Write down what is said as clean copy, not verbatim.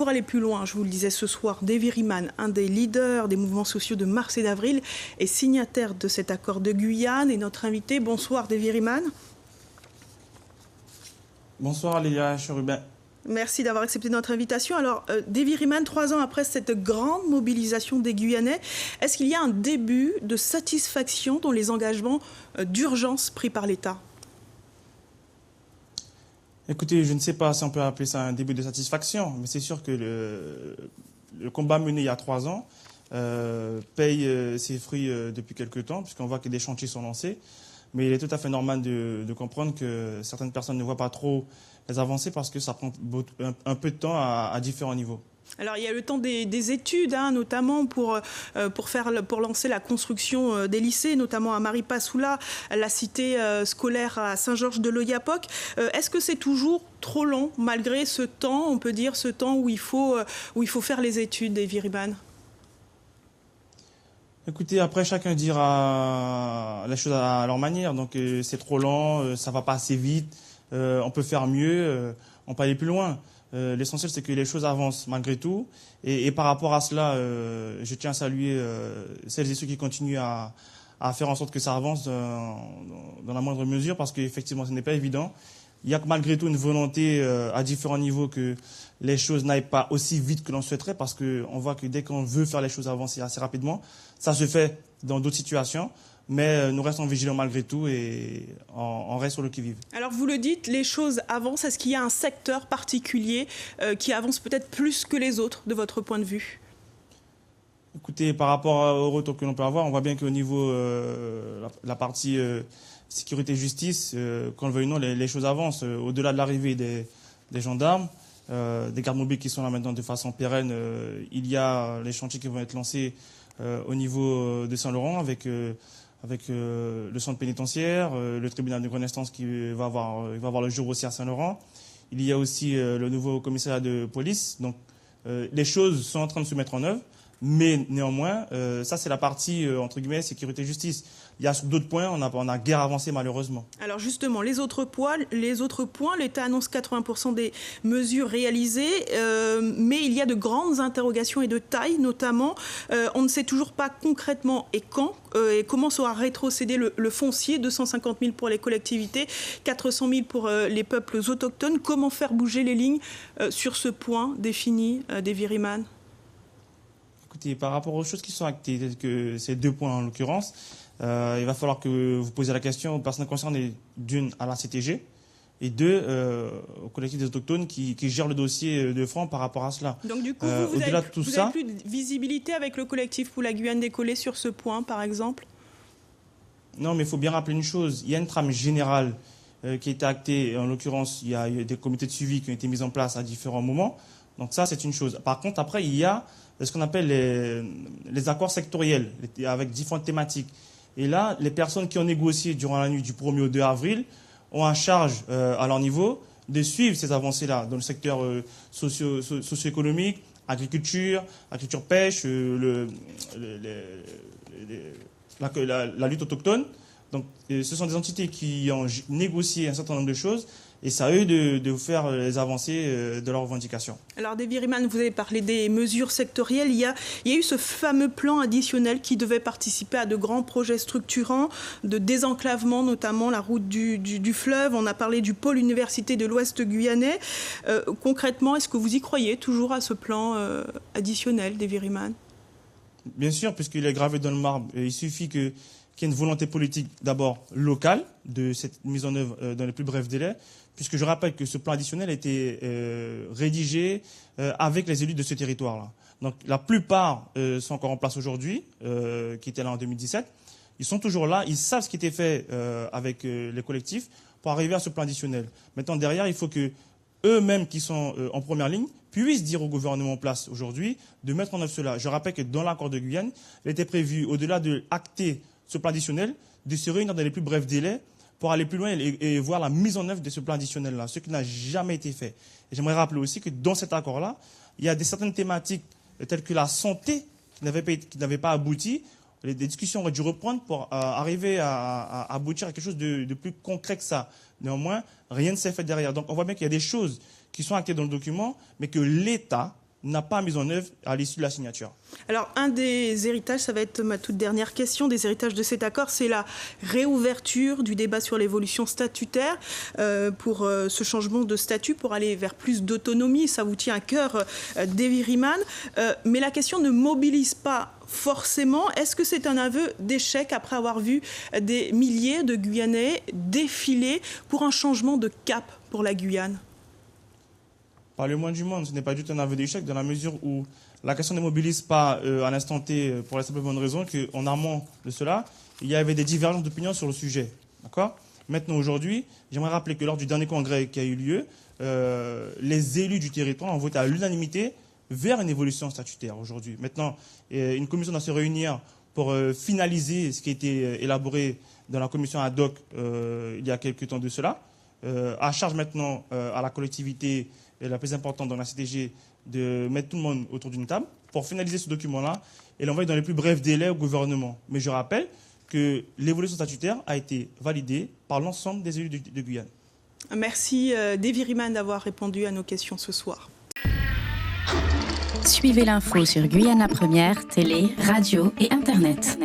Pour aller plus loin, je vous le disais ce soir, Davy Riemann, un des leaders des mouvements sociaux de mars et d'avril, est signataire de cet accord de Guyane et notre invité. Bonsoir Davy Riemann. Bonsoir Léa Cherubin. Merci d'avoir accepté notre invitation. Alors, Davy Riemann, 3 ans après cette grande mobilisation des Guyanais, est-ce qu'il y a un début de satisfaction dans les engagements d'urgence pris par l'État ? Écoutez, je ne sais pas si on peut appeler ça un début de satisfaction, mais c'est sûr que le combat mené il y a 3 ans paye ses fruits depuis quelques temps, puisqu'on voit que des chantiers sont lancés. Mais il est tout à fait normal de comprendre que certaines personnes ne voient pas trop les avancées parce que ça prend un peu de temps à différents niveaux. Alors, il y a le temps des études, notamment pour lancer la construction des lycées, notamment à Maripasoula, la cité scolaire à Saint-Georges de l'Oyapock. Est-ce que c'est toujours trop long, malgré ce temps, on peut dire, ce temps où il faut faire les études, Davy Riemann ? Écoutez, après, chacun dira les choses à leur manière. Donc, c'est trop lent, ça va pas assez vite, on peut faire mieux, on peut aller plus loin. L'essentiel, c'est que les choses avancent malgré tout. Et par rapport à cela, je tiens à saluer celles et ceux qui continuent à faire en sorte que ça avance dans la moindre mesure, parce qu'effectivement, ce n'est pas évident. Il y a malgré tout une volonté à différents niveaux que les choses n'aillent pas aussi vite que l'on souhaiterait, parce qu'on voit que dès qu'on veut faire les choses avancer assez rapidement, ça se fait dans d'autres situations. Mais nous restons vigilants malgré tout et on reste sur le qui-vive. Alors vous le dites, les choses avancent. Est-ce qu'il y a un secteur particulier qui avance peut-être plus que les autres, de votre point de vue ? Écoutez, par rapport au retour que l'on peut avoir, on voit bien qu'au niveau la partie sécurité-justice, qu'on le veuille ou non, les choses avancent. Au-delà de l'arrivée des gendarmes, des gardes mobiles qui sont là maintenant de façon pérenne, il y a les chantiers qui vont être lancés au niveau de Saint-Laurent avec le centre pénitentiaire, le tribunal de grande instance qui va avoir le jour aussi à Saint-Laurent. Il y a aussi le nouveau commissariat de police. Donc, les choses sont en train de se mettre en œuvre. Mais néanmoins, ça c'est la partie, entre guillemets, sécurité-justice. Il y a sur d'autres points, on a guère avancé malheureusement. Alors justement, les autres points, l'État annonce 80% des mesures réalisées, mais il y a de grandes interrogations et de taille notamment. On ne sait toujours pas concrètement et quand et comment sera rétrocédé le foncier, 250 000 pour les collectivités, 400 000 pour les peuples autochtones. Comment faire bouger les lignes sur ce point défini, Davy Riemann ? Écoutez, par rapport aux choses qui sont actées, telles que ces 2 points en l'occurrence, il va falloir que vous posiez la question aux personnes concernées, d'une, à la CTG, et 2, au collectif des autochtones qui gèrent le dossier de front par rapport à cela. Donc du coup, vous avez plus de visibilité avec le collectif pour la Guyane décollée sur ce point, par exemple ? Non, mais il faut bien rappeler une chose. Il y a une trame générale qui a été actée. En l'occurrence, il y a des comités de suivi qui ont été mis en place à différents moments. Donc ça, c'est une chose. Par contre, après, il y a ce qu'on appelle les accords sectoriels avec différentes thématiques. Et là, les personnes qui ont négocié durant la nuit du 1er au 2 avril ont en charge, à leur niveau, de suivre ces avancées-là dans le secteur socio-économique, agriculture pêche, la lutte autochtone. Donc, ce sont des entités qui ont négocié un certain nombre de choses. Et c'est à eux de faire les avancées de leurs revendications. Alors, Davy Riemann, vous avez parlé des mesures sectorielles. Il y a eu ce fameux plan additionnel qui devait participer à de grands projets structurants, de désenclavement, notamment la route du fleuve. On a parlé du pôle université de l'Ouest guyanais. Concrètement, est-ce que vous y croyez toujours à ce plan additionnel, Davy Riemann ? Bien sûr, puisqu'il est gravé dans le marbre. Il suffit qu'il y ait une volonté politique d'abord locale de cette mise en œuvre dans les plus brefs délais, puisque je rappelle que ce plan additionnel a été rédigé avec les élus de ce territoire-là. Donc la plupart sont encore en place aujourd'hui, qui étaient là en 2017. Ils sont toujours là, ils savent ce qui était fait avec les collectifs pour arriver à ce plan additionnel. Maintenant, derrière, il faut que eux-mêmes qui sont en première ligne puissent dire au gouvernement en place aujourd'hui de mettre en œuvre cela. Je rappelle que dans l'accord de Guyane, il était prévu, au-delà de acter ce plan additionnel, de se réunir dans les plus brefs délais pour aller plus loin et voir la mise en œuvre de ce plan additionnel-là, ce qui n'a jamais été fait. Et j'aimerais rappeler aussi que dans cet accord-là, il y a certaines thématiques telles que la santé qui n'avaient pas abouti. Les discussions auraient dû reprendre pour arriver à aboutir à quelque chose de plus concret que ça. Néanmoins, rien ne s'est fait derrière. Donc on voit bien qu'il y a des choses qui sont actées dans le document, mais que l'État n'a pas mis en œuvre à l'issue de la signature. Alors, un des héritages, ça va être ma toute dernière question, des héritages de cet accord, c'est la réouverture du débat sur l'évolution statutaire pour ce changement de statut, pour aller vers plus d'autonomie. Ça vous tient à cœur, Davy Riemann. Mais la question ne mobilise pas forcément. Est-ce que c'est un aveu d'échec après avoir vu des milliers de Guyanais défiler pour un changement de cap pour la Guyane ? Pas le moins du monde, ce n'est pas du tout un aveu d'échec dans la mesure où la question ne mobilise pas à l'instant T pour la simple bonne raison qu'en amont de cela, il y avait des divergences d'opinion sur le sujet. D'accord ? Maintenant, aujourd'hui, j'aimerais rappeler que lors du dernier congrès qui a eu lieu, les élus du territoire ont voté à l'unanimité vers une évolution statutaire aujourd'hui. Maintenant, une commission doit se réunir pour finaliser ce qui a été élaboré dans la commission ad hoc il y a quelques temps de cela. À charge maintenant à la collectivité la plus importante dans la CTG de mettre tout le monde autour d'une table pour finaliser ce document-là et l'envoyer dans les plus brefs délais au gouvernement. Mais je rappelle que l'évolution statutaire a été validée par l'ensemble des élus de Guyane. Merci Davy Riemann d'avoir répondu à nos questions ce soir. Suivez l'info sur Guyana Première, télé, radio et Internet.